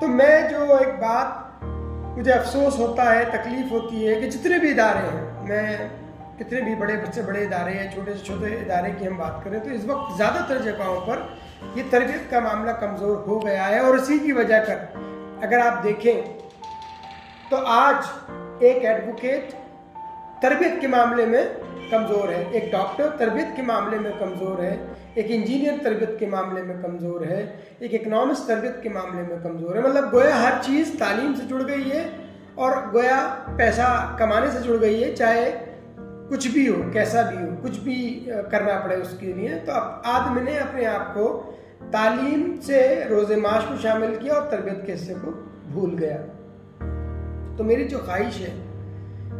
تو میں جو ایک بات مجھے افسوس ہوتا ہے، تکلیف ہوتی ہے کہ جتنے بھی ادارے ہیں، میں کتنے بھی بڑے سے بڑے ادارے یا چھوٹے سے چھوٹے ادارے کی ہم بات کریں تو اس وقت زیادہ تر جگہوں پر یہ تربیت کا معاملہ کمزور ہو گیا ہے. اور اسی کی وجہ کر اگر آپ دیکھیں تو آج ایک ایڈوکیٹ تربیت کے معاملے میں کمزور ہے، ایک ڈاکٹر تربیت کے معاملے میں کمزور ہے، ایک انجینئر تربیت کے معاملے میں کمزور ہے، ایک اکنامسٹ تربیت کے معاملے میں کمزور ہے. مطلب گویا ہر چیز تعلیم سے جڑ گئی ہے اور گویا پیسہ کمانے سے جڑ گئی ہے، چاہے کچھ بھی ہو، کیسا بھی ہو، کچھ بھی کرنا پڑے اس کے لیے. تو اب آدمی نے اپنے آپ کو تعلیم سے روز معاش کو شامل کیا اور تربیت کے حصے کو بھول گیا. تو میری جو خواہش ہے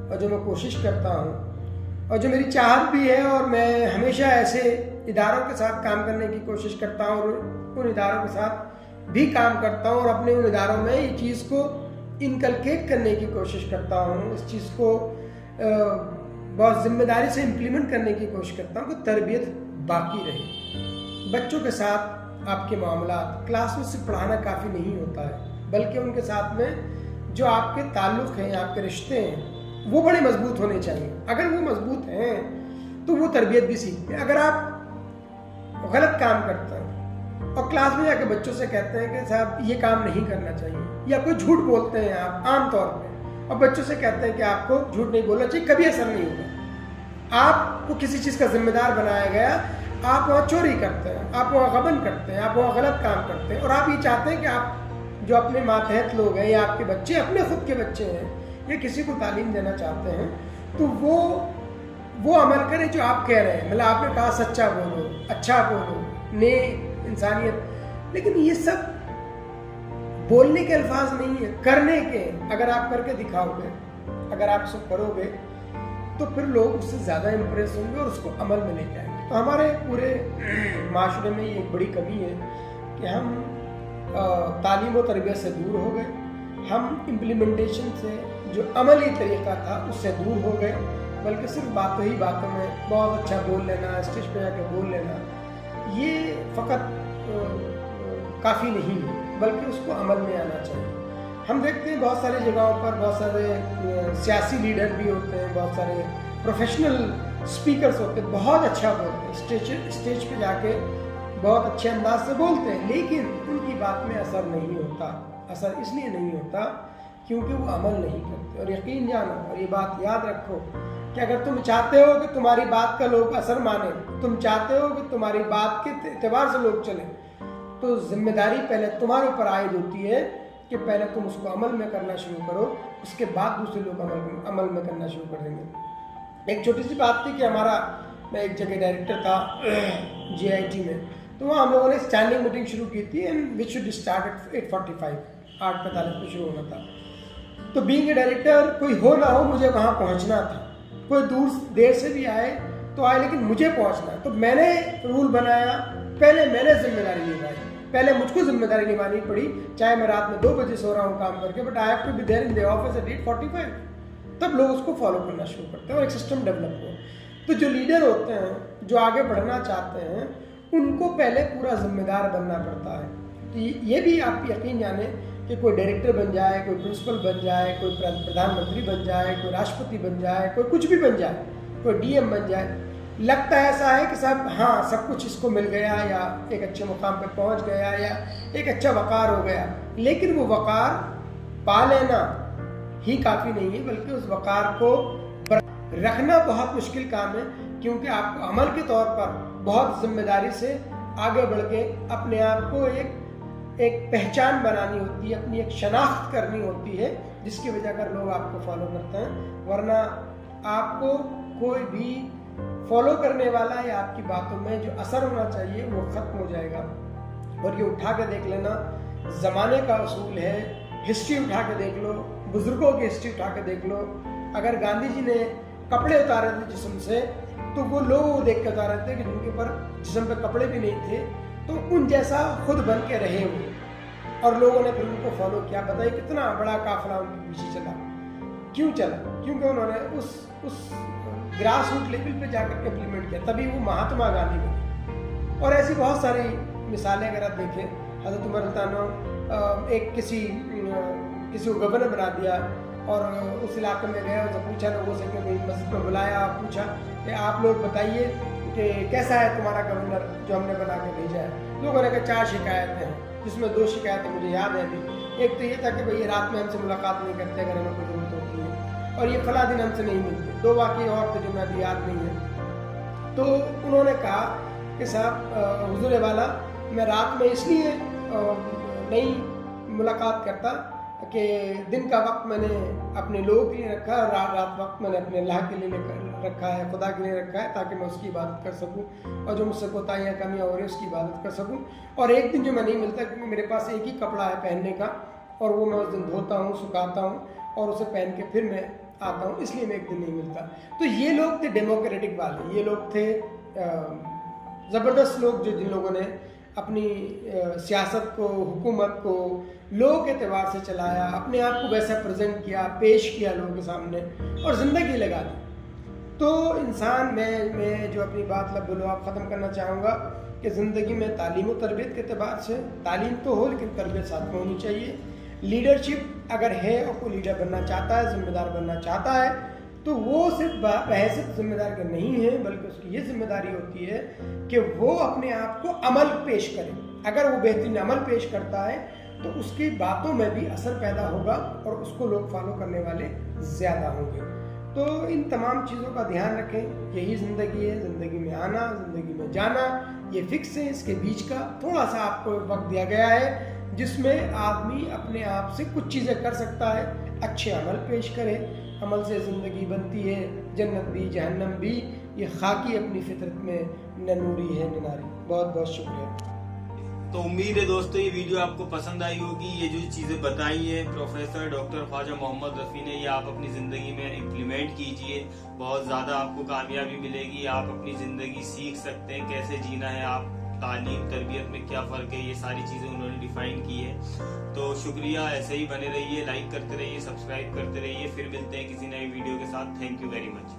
اور جو میں کوشش کرتا ہوں اور جو میری چاہت بھی ہے، اور میں ہمیشہ ایسے اداروں کے ساتھ کام کرنے کی کوشش کرتا ہوں اور ان اداروں کے ساتھ بھی کام کرتا ہوں اور اپنے ان اداروں میں یہ چیز کو انکلکیٹ کرنے کی کوشش کرتا ہوں، اس چیز کو بہت ذمہ داری سے امپلیمنٹ کرنے کی کوشش کرتا ہوں کہ تربیت باقی رہے. بچوں کے ساتھ آپ کے معاملات کلاس میں صرف پڑھانا کافی نہیں ہوتا ہے، بلکہ ان کے ساتھ میں جو آپ کے تعلق ہیں، آپ کے رشتے ہیں، وہ بڑے مضبوط ہونے چاہیے. اگر وہ مضبوط ہیں تو وہ تربیت بھی سیکھتے ہیں. اگر آپ غلط کام کرتے ہیں اور کلاس میں جا کے بچوں سے کہتے ہیں کہ صاحب یہ کام نہیں کرنا چاہیے، یا کوئی جھوٹ بولتے ہیں آپ عام طور پہ اور بچوں سے کہتے ہیں کہ آپ کو جھوٹ نہیں بولنا چاہیے، کبھی اثر نہیں ہوگا. آپ کو کسی چیز کا ذمہ دار بنایا گیا، آپ وہاں چوری کرتے ہیں، آپ وہاں غبن کرتے ہیں، آپ وہاں غلط کام کرتے ہیں، اور آپ یہ چاہتے ہیں کہ آپ جو اپنے ماتحت لوگ ہیں یا آپ کے بچے اپنے خود کے بچے ہیں یا کسی کو تعلیم دینا چاہتے ہیں تو وہ عمل کریں جو آپ کہہ رہے ہیں. مطلب آپ نے کہا سچا بولو، اچھا بولو، نیک انسانیت، لیکن یہ سب بولنے کے الفاظ نہیں ہیں، کرنے کے. اگر آپ کر کے دکھاؤ گے، اگر آپ اسے کرو گے تو پھر لوگ اس سے زیادہ امپریس ہوں گے اور اس کو عمل میں لے جائیں گے. تو ہمارے پورے معاشرے میں یہ ایک بڑی کمی ہے کہ ہم تعلیم و تربیت سے دور ہو گئے. ہم امپلیمنٹیشن سے، جو عملی طریقہ تھا اس سے دور ہو گئے، بلکہ صرف باتوں ہی باتوں میں بہت اچھا بول لینا، اسٹیج پہ جا کے بول لینا، یہ فقط کافی نہیں ہے، بلکہ اس کو عمل میں آنا چاہیے. ہم دیکھتے ہیں بہت ساری جگہوں پر بہت سارے سیاسی لیڈر بھی ہوتے ہیں، بہت سارے پروفیشنل اسپیکرز ہوتے ہیں، بہت اچھا بولتے ہیں، اسٹیج پہ جا کے بہت اچھے انداز سے بولتے ہیں، لیکن ان کی بات میں اثر نہیں ہوتا. اثر اس لیے نہیں ہوتا کیونکہ وہ عمل نہیں کرتے. اور یقین جانو اور یہ بات یاد رکھو کہ اگر تم چاہتے ہو کہ تمہاری بات کا لوگ اثر مانیں، تم چاہتے ہو کہ تمہاری بات کے اعتبار سے لوگ چلیں، تو ذمہ داری پہلے تمہارے اوپر عائد ہوتی ہے کہ پہلے تم اس کو عمل میں کرنا شروع کرو، اس کے بعد دوسرے لوگ عمل میں کرنا شروع کر دیں گے. ایک چھوٹی سی بات تھی کہ میں ایک جگہ ڈائریکٹر تھا GIT میں، تو وہاں ہم لوگوں نے اسٹینڈنگ میٹنگ شروع کی تھی and which should start at 8:45 8:45 پہ شروع ہونا تھا. تو بینگ اے ڈائریکٹر کوئی ہو نہ ہو مجھے وہاں پہنچنا تھا. کوئی دیر سے بھی آئے تو آئے، لیکن مجھے پہنچنا. تو میں نے رول بنایا، پہلے میں نے ذمہ داری نبھائی، پہلے مجھ کو ذمہ داری نبھانی پڑی، چاہے میں رات میں 2 بجے سو رہا ہوں کام کر کے، but I have to be there in the office at 8:45. تب لوگ اس کو فالو کرنا شروع کرتے ہیں اور ایک سسٹم ڈیولپ ہو. تو جو لیڈر ہوتے ہیں، جو آگے بڑھنا چاہتے ہیں، ان کو پہلے پورا ذمہ دار بننا پڑتا ہے. تو یہ بھی آپ یقین جانیں کہ کوئی ڈائریکٹر بن جائے، کوئی پرنسپل بن جائے، کوئی پردھان منتری بن جائے، کوئی راشٹرپتی بن جائے، کوئی کچھ بھی بن جائے، کوئی DM بن جائے، لگتا ایسا ہے کہ صاحب ہاں سب کچھ اس کو مل گیا یا ایک اچھے مقام پہ پہنچ گیا یا ایک اچھا وقار ہو گیا. لیکن وہ وقار پا لینا ہی کافی نہیں ہے، بلکہ اس وقار کو رکھنا بہت مشکل کام ہے، کیونکہ آپ کو عمل کے طور پر بہت ذمہ داری سے آگے بڑھ کے اپنے آپ کو ایک پہچان بنانی ہوتی ہے، اپنی ایک شناخت کرنی ہوتی ہے، جس کی وجہ کر لوگ آپ کو فالو کرتے ہیں. ورنہ آپ کو کوئی بھی فالو کرنے والا یا آپ کی باتوں میں جو اثر ہونا چاہیے وہ ختم ہو جائے گا. اور یہ اٹھا کے دیکھ لینا، زمانے کا اصول ہے. ہسٹری اٹھا کے دیکھ لو، بزرگوں کی ہسٹری اٹھا کے دیکھ لو. اگر گاندھی جی نے کپڑے اتارے تھے جسم سے تو وہ لوگ دیکھ کے اتارے تھے کہ جن کے پر جسم پہ کپڑے بھی نہیں تھے، تو ان جیسا خود بن کے رہے وہ، اور لوگوں نے پھر ان کو فالو کیا. بتائیے کتنا بڑا قافلہ ان کے پیچھے چلا. کیوں چلا؟ کیونکہ انہوں نے اس گراس روٹ لیول پہ جا کر کے امپلیمنٹ کیا، تبھی وہ مہاتما گاندھی بنے. اور ایسی بہت ساری مثالیں اگر آپ دیکھیں، حضرت عمر رضی اللہ عنہ ایک کسی کو گورنر بنا دیا اور اس علاقے میں گئے اور پوچھا لوگوں سے کہ مسجد میں بلایا، پوچھا کہ آپ لوگ بتائیے کہ کیسا ہے تمہارا گورنر جو ہم نے بنا کے بھیجا ہے. لوگوں نے کہا 4 شکایتیں ہیں، جس میں 2 شکایتیں مجھے یاد ہیں ابھی. ایک تو یہ تھا کہ بھئی یہ رات میں ہم سے ملاقات نہیں کرتے اگر ہمیں کوئی ضرورت ہوتی ہے، اور یہ فلاں دن ہم سے نہیں ملتے. 2 واقعے اور تھے جو میں ابھی یاد نہیں ہے. تو انہوں نے کہا کہ صاحب حضور والا میں رات میں اس لیے نہیں ملاقات کرتا کہ دن کا وقت میں نے اپنے لوگوں کے لیے رکھا ہے، اور رات وقت میں نے اپنے اللہ کے لیے رکھا ہے، خدا کے لیے رکھا ہے، تاکہ میں اس کی عبادت کر سکوں اور جو مجھ سے کوتاہیاں کمیاں ہو رہی ہیں اس کی عبادت کر سکوں. اور ایک دن جو میں نہیں ملتا کیونکہ میرے پاس ایک ہی کپڑا ہے پہننے کا، اور وہ میں اس دن دھوتا ہوں، سکھاتا ہوں اور اسے پہن کے پھر میں آتا ہوں، اس لیے میں ایک دن نہیں ملتا. تو یہ لوگ تھے ڈیموکریٹک والے، یہ لوگ تھے زبردست لوگ جن لوگوں نے اپنی سیاست کو، حکومت کو لوگوں کے اعتبار سے چلایا، اپنے آپ کو ویسا پریزنٹ کیا، پیش کیا لوگوں کے سامنے اور زندگی لگا دی. تو انسان میں جو اپنی بات لب ختم کرنا چاہوں گا کہ زندگی میں تعلیم و تربیت کے اعتبار سے تعلیم تو ہو لیکن تربیت ساتھ میں ہونی چاہیے. لیڈرشپ اگر ہے اور کوئی لیڈر بننا چاہتا ہے، ذمہ دار بننا چاہتا ہے، تو وہ صرف بحیثیت ذمہ دار کے نہیں ہے بلکہ اس کی یہ ذمہ داری ہوتی ہے کہ وہ اپنے آپ کو عمل پیش کرے. اگر وہ بہترین عمل پیش کرتا ہے تو اس کی باتوں میں بھی اثر پیدا ہوگا اور اس کو لوگ فالو کرنے والے زیادہ ہوں گے. تو ان تمام چیزوں کا دھیان رکھیں. یہی زندگی ہے، زندگی میں آنا، زندگی میں جانا یہ فکس ہے. اس کے بیچ کا تھوڑا سا آپ کو وقت دیا گیا ہے جس میں آدمی اپنے آپ سے کچھ چیزیں کر سکتا ہے. اچھے عمل پیش کرے، عمل سے زندگی بنتی ہے، جنت بھی جہنم بھی. یہ خاکی اپنی فطرت میں نہ نوری ہے نہ ناری. بہت بہت شکریہ. تو امید ہے دوستو یہ ویڈیو آپ کو پسند آئی ہوگی. یہ جو چیزیں بتائی ہیں پروفیسر ڈاکٹر خواجہ محمد رفیع نے، یہ آپ اپنی زندگی میں امپلیمنٹ کیجئے. بہت زیادہ آپ کو کامیابی ملے گی. آپ اپنی زندگی سیکھ سکتے ہیں کیسے جینا ہے، آپ تعلیم تربیت میں کیا فرق ہے، یہ ساری چیزیں انہوں نے ڈیفائن کی ہے. تو شکریہ. ایسے ہی بنے رہیے، لائک کرتے رہیے، سبسکرائب کرتے رہیے. پھر ملتے ہیں کسی نئی ویڈیو کے ساتھ. Thank you very much.